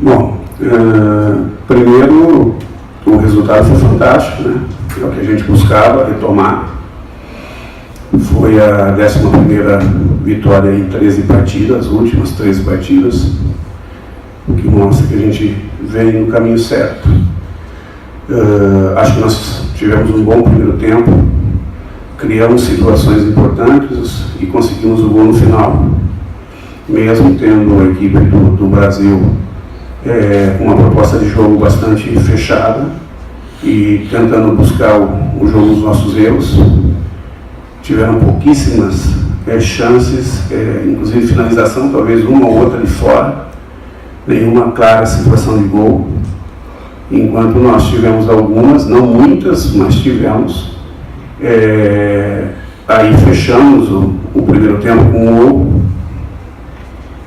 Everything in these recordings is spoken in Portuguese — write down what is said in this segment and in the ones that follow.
Bom, primeiro, o resultado foi fantástico, né? É o que a gente buscava, retomar. Foi a 11ª vitória em 13 partidas, as últimas 13 partidas, o que mostra que a gente vem no caminho certo. Acho que nós tivemos um bom primeiro tempo, criamos situações importantes e conseguimos o gol no final. Mesmo tendo a equipe do Brasil com uma proposta de jogo bastante fechada e tentando buscar o jogo nos nossos erros, tiveram pouquíssimas chances, inclusive finalização, talvez uma ou outra de fora, nenhuma clara situação de gol, enquanto nós tivemos algumas, não muitas, mas tivemos. Aí fechamos o primeiro tempo com um gol,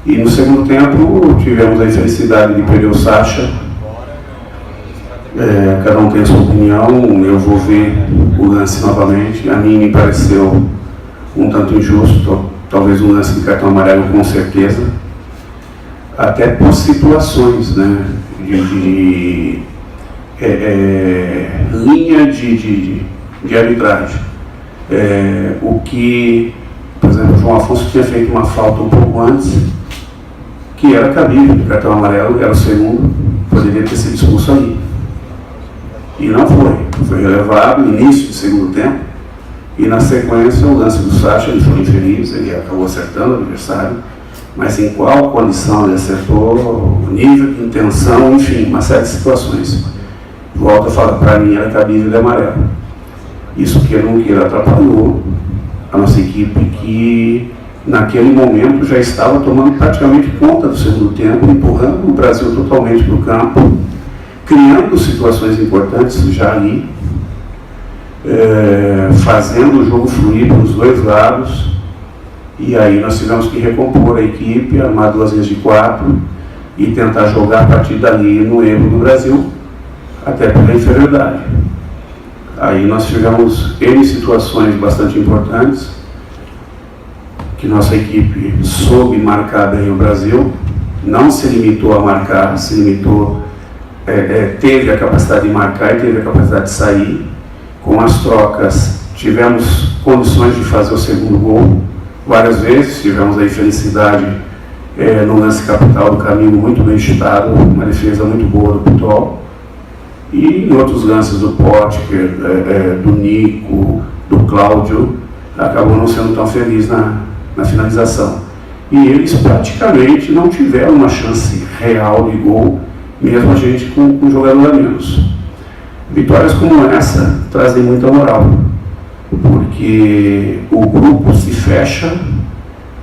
e no segundo tempo tivemos a infelicidade de perder o Sacha. Cada um tem a sua opinião, eu vou ver o lance novamente. A mim me pareceu um tanto injusto, talvez um lance de cartão amarelo, com certeza, até por situações, né, de linha de arbitragem. O que, por exemplo, o João Afonso tinha feito uma falta um pouco antes, que era cabível de cartão amarelo, era o segundo, poderia ter sido expulso aí. E não foi relevado no início do segundo tempo, e na sequência o lance do Sacha, ele foi infeliz, ele acabou acertando o adversário, mas em qual condição ele acertou, nível de intenção, enfim, uma série de situações. Volto a falar, para mim era cabível de amarelo. Isso que eu não queira atrapalhou a nossa equipe, que naquele momento já estava tomando praticamente conta do segundo tempo, empurrando o Brasil totalmente para o campo, criando situações importantes já ali, fazendo o jogo fluir dos dois lados, e aí nós tivemos que recompor a equipe, armar 2 linhas de 4 e tentar jogar a partir dali no erro do Brasil, até pela inferioridade. Aí nós tivemos N situações bastante importantes, que nossa equipe soube marcar bem o Brasil, não se limitou a marcar, se limitou, teve a capacidade de marcar e teve a capacidade de sair. Com as trocas, tivemos condições de fazer o segundo gol várias vezes, tivemos a infelicidade no lance capital do Camilo, muito bem chutado, uma defesa muito boa do Pitol. E em outros lances do Potker, do Nico, do Cláudio, acabou não sendo tão feliz na finalização. E eles praticamente não tiveram uma chance real de gol, mesmo a gente com um jogador a menos. Vitórias como essa trazem muita moral, porque o grupo se fecha,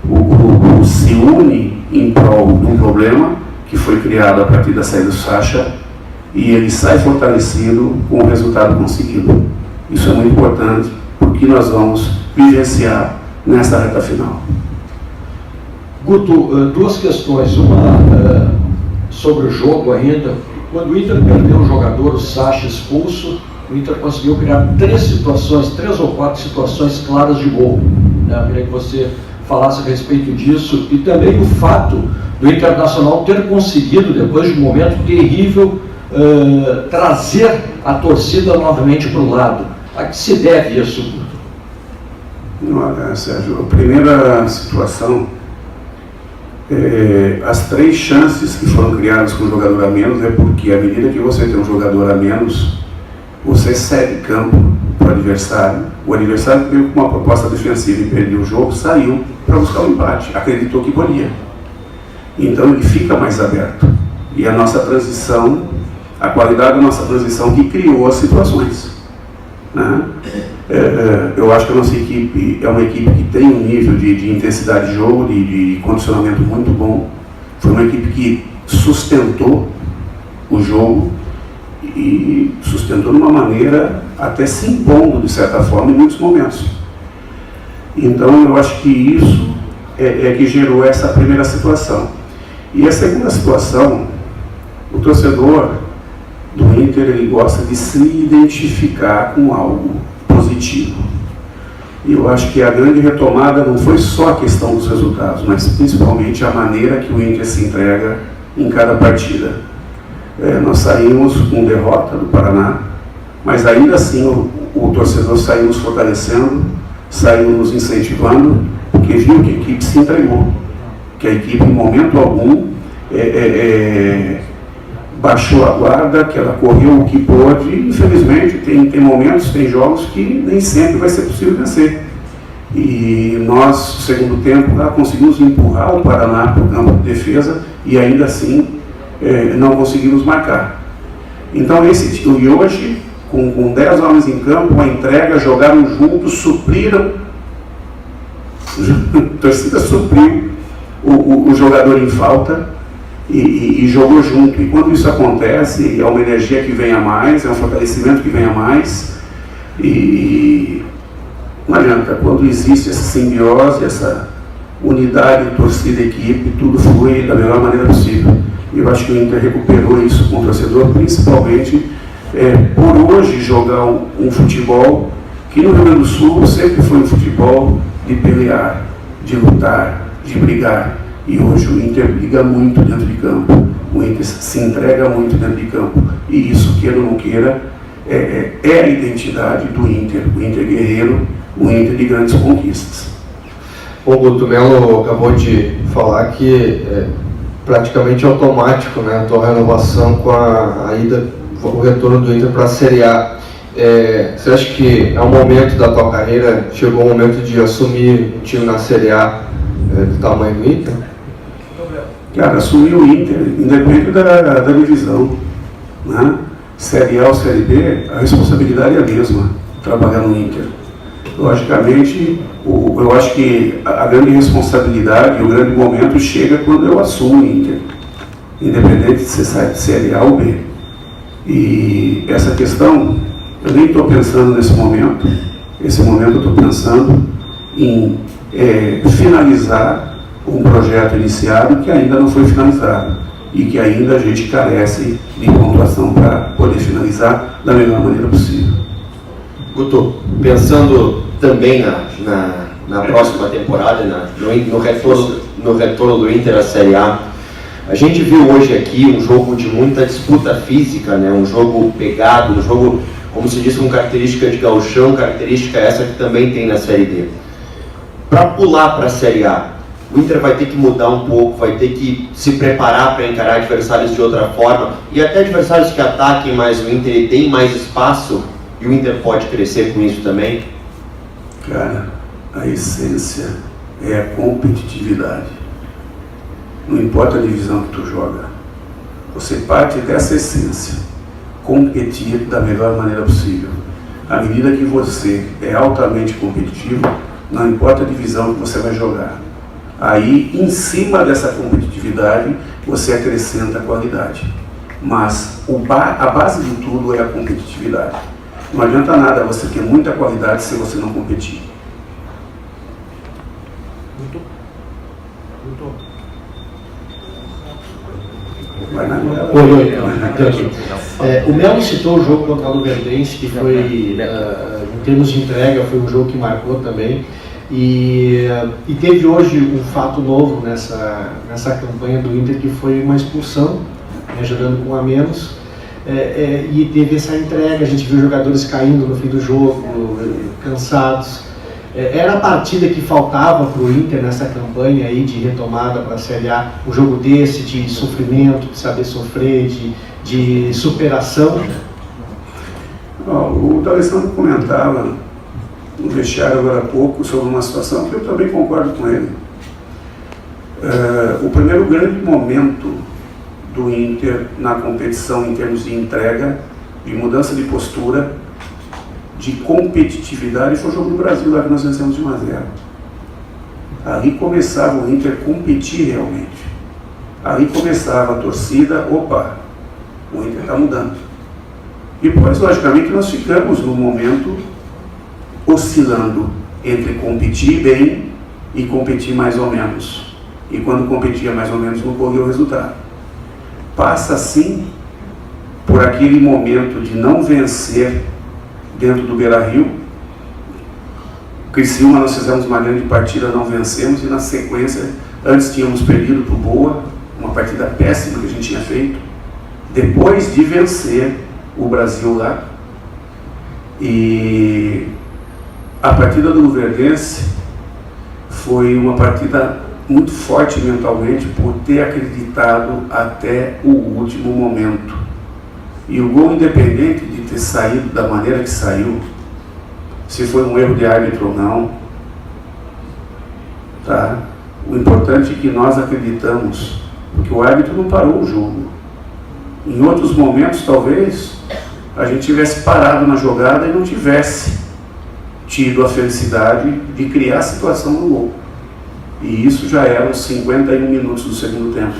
o grupo se une em prol de um problema que foi criado a partir da saída do Sacha, e ele sai fortalecido com o resultado conseguido. Isso é muito importante, porque nós vamos vivenciar nesta reta final. Guto, 2 questões. Uma sobre o jogo ainda. Quando o Inter perdeu o jogador, o Sacha, expulso, o Inter conseguiu criar 3 ou 4 situações claras de gol. Eu queria que você falasse a respeito disso, e também o fato do Internacional ter conseguido, depois de um momento terrível, trazer a torcida novamente para o lado. A que se deve isso, Guto? Olha, Sérgio, a primeira situação, as 3 chances que foram criadas com o jogador a menos é porque, à medida que você tem um jogador a menos, você cede campo para o adversário. O adversário veio com uma proposta defensiva e perdeu o jogo, saiu para buscar o empate, acreditou que podia. Então ele fica mais aberto. E a nossa transição, a qualidade da nossa transição que criou as situações, né? Eu acho que a nossa equipe é uma equipe que tem um nível de intensidade de jogo, de condicionamento muito bom. Foi uma equipe que sustentou o jogo e sustentou de uma maneira até se impondo, de certa forma, em muitos momentos. Então eu acho que isso é que gerou essa primeira situação. E a segunda situação, o torcedor do Inter, ele gosta de se identificar com algo positivo. E eu acho que a grande retomada não foi só a questão dos resultados, mas principalmente a maneira que o Inter se entrega em cada partida. Nós saímos com derrota do Paraná, mas ainda assim o torcedor saiu nos fortalecendo, saiu nos incentivando, porque viu que a equipe se entregou, que a equipe em momento algum baixou a guarda, que ela correu o que pôde. Infelizmente tem momentos, tem jogos que nem sempre vai ser possível vencer. E nós, no segundo tempo, lá conseguimos empurrar o Paraná para o campo de defesa e ainda assim não conseguimos marcar. Então e hoje, com 10 homens em campo, a entrega, jogaram juntos, supriram, a torcida supriu o jogador em falta e jogou junto. E quando isso acontece, é uma energia que vem a mais, é um fortalecimento que vem a mais, e não adianta, quando existe essa simbiose, essa unidade, torcida, equipe, tudo flui da melhor maneira possível. E eu acho que o Inter recuperou isso com o torcedor, principalmente por hoje jogar um futebol que no Rio Grande do Sul sempre foi um futebol de pelear, de lutar, de brigar. E hoje o Inter briga muito dentro de campo, o Inter se entrega muito dentro de campo. E isso, queira ou não queira, é a identidade do Inter, o Inter guerreiro, o Inter de grandes conquistas. O Guto Melo acabou de falar que praticamente automático, né, a tua renovação com a ida, o retorno do Inter para a Série A. Você acha que é um momento da tua carreira, chegou o momento de assumir um time na Série A do tamanho do Inter? Cara, assumir o Inter, independente da divisão, né? Série A ou Série B, a responsabilidade é a mesma, trabalhar no Inter. Logicamente, eu acho que a grande responsabilidade, o grande momento chega quando eu assumo o Inter, independente se sai de Série A ou B. E essa questão, eu nem estou pensando nesse momento. Esse momento eu estou pensando em finalizar um projeto iniciado que ainda não foi finalizado e que ainda a gente carece de pontuação para poder finalizar da melhor maneira possível. Guto, pensando também na próxima temporada, no retorno do Inter à Série A, a gente viu hoje aqui um jogo de muita disputa física, né? Um jogo pegado, um jogo, como se diz, com característica de gauchão, característica essa que também tem na Série D. Para pular para a Série A, o Inter vai ter que mudar um pouco, vai ter que se preparar para encarar adversários de outra forma, e até adversários que ataquem mais o Inter e tem mais espaço, e o Inter pode crescer com isso também? Cara, a essência é a competitividade. Não importa a divisão que tu joga, você parte dessa essência, competir da melhor maneira possível. À medida que você é altamente competitivo, não importa a divisão que você vai jogar, aí em cima dessa competitividade você acrescenta a qualidade. Mas a base de tudo é a competitividade. Não adianta nada você ter muita qualidade se você não competir. O Melo citou o jogo contra o Luverdense, que foi, em termos de entrega, foi um jogo que marcou também. E teve hoje um fato novo nessa campanha do Inter, que foi uma expulsão, né, jogando com a menos. E teve essa entrega, a gente viu jogadores caindo no fim do jogo, cansados. Era a partida que faltava para o Inter nessa campanha aí de retomada para a Série A, um jogo desse de sofrimento, de saber sofrer, de superação. O D'Alessandro comentava no vestiário agora há pouco sobre uma situação que eu também concordo com ele. O primeiro grande momento do Inter na competição em termos de entrega, de mudança de postura, de competitividade, foi o jogo do Brasil, lá que nós vencemos de 1-0. Ali começava o Inter a competir realmente. Ali começava a torcida, opa, o Inter está mudando. Depois, logicamente, nós ficamos num momento oscilando entre competir bem e competir mais ou menos. E quando competia mais ou menos, não corria o resultado. Passa, sim, por aquele momento de não vencer dentro do Beira-Rio. Criciúma, nós fizemos uma grande partida, não vencemos, e na sequência, antes tínhamos perdido para o Boa, uma partida péssima que a gente tinha feito, depois de vencer o Brasil lá. E a partida do Luverdense foi uma partida muito forte mentalmente por ter acreditado até o último momento. E o gol, independente de ter saído da maneira que saiu, se foi um erro de árbitro ou não, tá? O importante é que nós acreditamos, porque o árbitro não parou o jogo. Em outros momentos, talvez, a gente tivesse parado na jogada e não tivesse tido a felicidade de criar a situação no gol. E isso já eram 51 minutos do segundo tempo,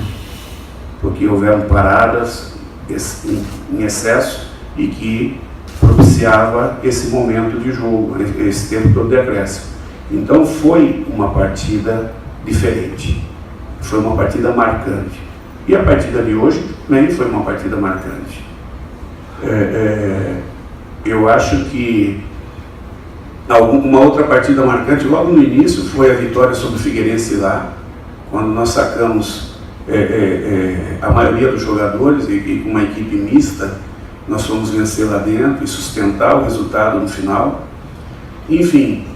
porque houveram paradas em excesso e que propiciava esse momento de jogo, esse tempo todo de acréscimo. Então foi uma partida diferente, foi uma partida marcante. E a partida de hoje também foi uma partida marcante. Eu acho que uma outra partida marcante logo no início foi a vitória sobre o Figueirense lá, quando nós sacamos a maioria dos jogadores e com uma equipe mista, nós fomos vencer lá dentro e sustentar o resultado no final. Enfim,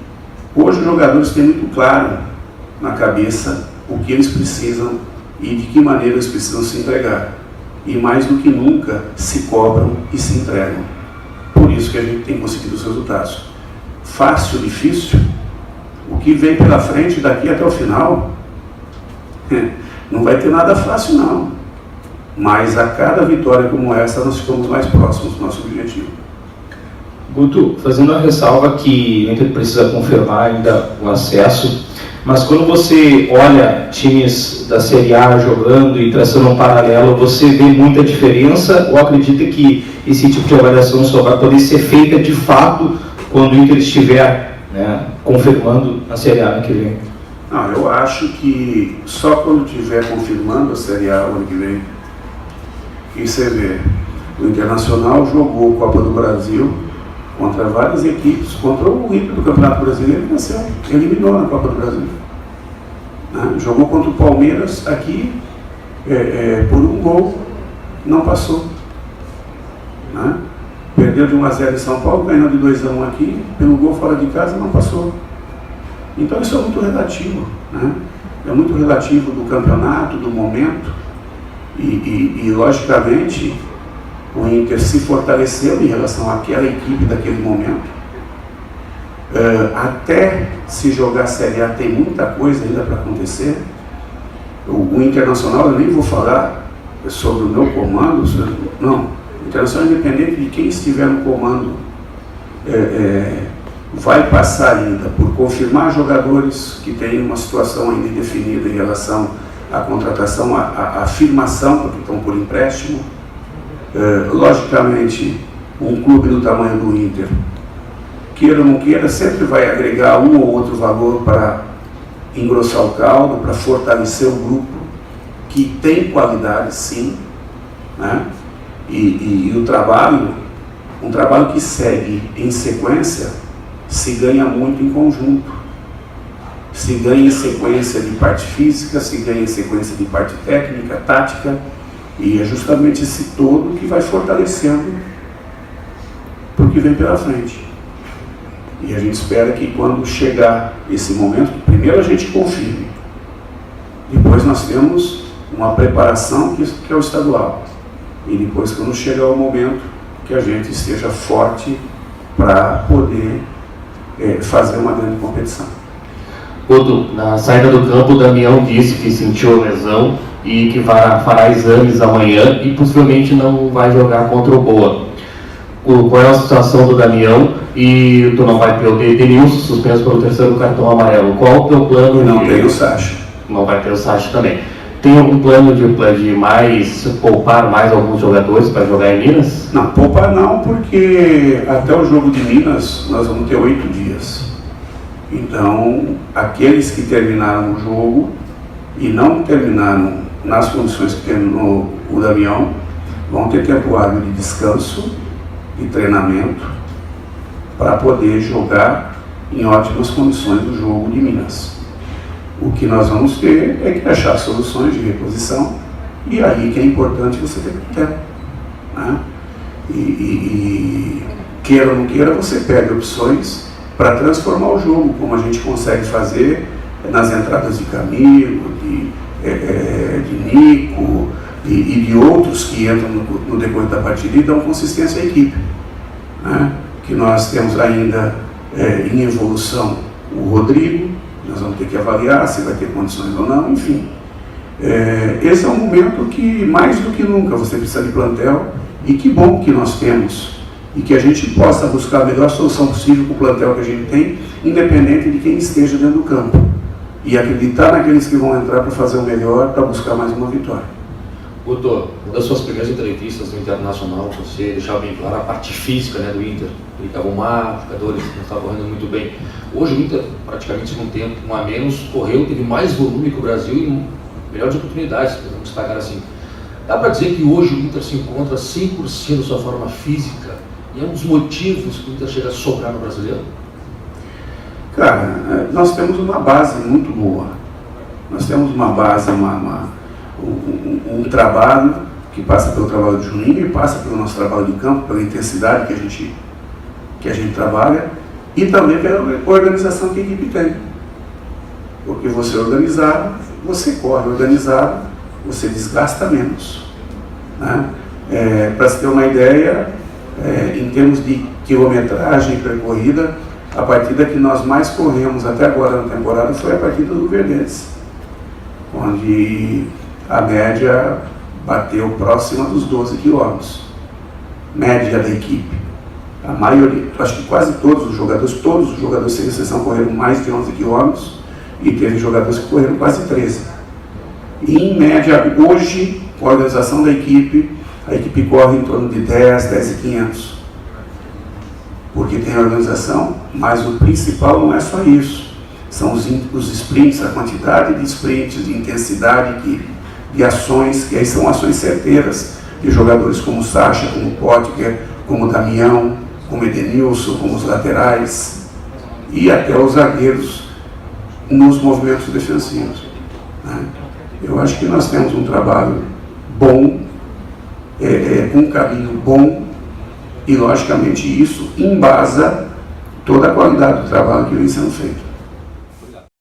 hoje os jogadores têm muito claro na cabeça o que eles precisam e de que maneira eles precisam se entregar. E mais do que nunca se cobram e se entregam. Por isso que a gente tem conseguido os resultados. Fácil, difícil, o que vem pela frente daqui até o final, não vai ter nada fácil não. Mas a cada vitória como essa, nós ficamos mais próximos do nosso objetivo. Guto, fazendo a ressalva que a gente precisa confirmar ainda o acesso, mas quando você olha times da Série A jogando e traçando um paralelo, você vê muita diferença ou acredita que esse tipo de avaliação só vai poder ser feita de fato quando o Inter estiver, né, confirmando a Série A ano que vem? Não, eu acho que só quando estiver confirmando a Série A ano que vem, e você vê, o Internacional jogou Copa do Brasil contra várias equipes, contra o Inter do Campeonato Brasileiro, ele venceu, eliminou na Copa do Brasil. Né? Jogou contra o Palmeiras aqui, por um gol, não passou. Né? Perdeu de 1-0 em São Paulo, ganhou de 2-1 aqui, pelo gol fora de casa, não passou. Então isso é muito relativo, né? É muito relativo do campeonato, do momento, e logicamente o Inter se fortaleceu em relação àquela equipe daquele momento. Até se jogar a Série A tem muita coisa ainda para acontecer. O Internacional, eu nem vou falar sobre o meu comando, não. O Internacional, independente de quem estiver no comando, vai passar ainda por confirmar jogadores que têm uma situação ainda indefinida em relação à contratação, à afirmação, porque estão por empréstimo. Logicamente, um clube do tamanho do Inter, queira ou não queira, sempre vai agregar um ou outro valor para engrossar o caldo, para fortalecer o grupo, que tem qualidade sim, né? E o trabalho, um trabalho que segue em sequência, se ganha muito em conjunto. Se ganha em sequência de parte física, se ganha em sequência de parte técnica, tática, e é justamente esse todo que vai fortalecendo porque vem pela frente. E a gente espera que quando chegar esse momento, primeiro a gente confirme, depois nós temos uma preparação que é o estadual, e depois quando chegar o momento que a gente esteja forte para poder fazer uma grande competição. Guto, na saída do campo, o Damião disse que sentiu lesão e que fará exames amanhã e possivelmente não vai jogar contra o Boa. Qual é a situação do Damião? E tu não vai ter o Denilson suspenso pelo terceiro cartão amarelo. Qual o teu plano? Não tem o Sacha. Não vai ter o Sacha também. Tem algum plano de poupar mais alguns jogadores para jogar em Minas? Não, poupar não, porque até o jogo de Minas nós vamos ter 8 dias. Então, aqueles que terminaram o jogo e não terminaram nas condições que terminou o Damião, vão ter tempo hábil de descanso e treinamento para poder jogar em ótimas condições do jogo de Minas. O que nós vamos ter é que achar soluções de reposição E aí que é importante você ter critério, né? E queira ou não queira, você pega opções para transformar o jogo, como a gente consegue fazer nas entradas de Camilo, de Nico e de outros que entram no decorrer da partida e dão consistência à equipe, né? Que nós temos ainda em evolução o Rodrigo, nós vamos ter que avaliar se vai ter condições ou não, enfim. Esse é um momento que, mais do que nunca, você precisa de plantel, e que bom que nós temos, e que a gente possa buscar a melhor solução possível com o plantel que a gente tem, independente de quem esteja dentro do campo, e acreditar naqueles que vão entrar para fazer o melhor, para buscar mais uma vitória. Guto, uma das suas primeiras entrevistas no Internacional, você deixava bem claro a parte física, né, do Inter. Ele estava mar, jogadores não estavam correndo muito bem. Hoje o Inter, praticamente com um tempo, um a menos, correu, teve mais volume que o Brasil e melhores oportunidades, podemos destacar assim. Dá para dizer que hoje o Inter se encontra 100% da sua forma física e é um dos motivos que o Inter chega a sobrar no brasileiro? Cara, nós temos uma base muito boa. Nós temos uma base, um trabalho que passa pelo trabalho do Juninho e passa pelo nosso trabalho de campo, pela intensidade que a gente trabalha e também pela organização que a equipe tem. Porque você organizado, você corre organizado, você desgasta menos, né? Para se ter uma ideia, em termos de quilometragem percorrida, a partida que nós mais corremos até agora na temporada foi a partida do Verdense, onde a média bateu próxima dos 12 quilômetros, média da equipe. A maioria, acho que quase todos os jogadores sem exceção correram mais de 11 quilômetros e teve jogadores que correram quase 13. E em média, hoje, com a organização da equipe, a equipe corre em torno de 10 e 500. Porque tem a organização, mas o principal não é só isso. São os sprints, a quantidade de sprints, de intensidade, de ações, que aí são ações certeiras, de jogadores como o Sacha, como o Potker, como o Damião, como o Edenilson, como os laterais, e até os zagueiros nos movimentos defensivos, né? Eu acho que nós temos um trabalho bom, um caminho bom, e logicamente isso embasa toda a qualidade do trabalho que vem sendo feito.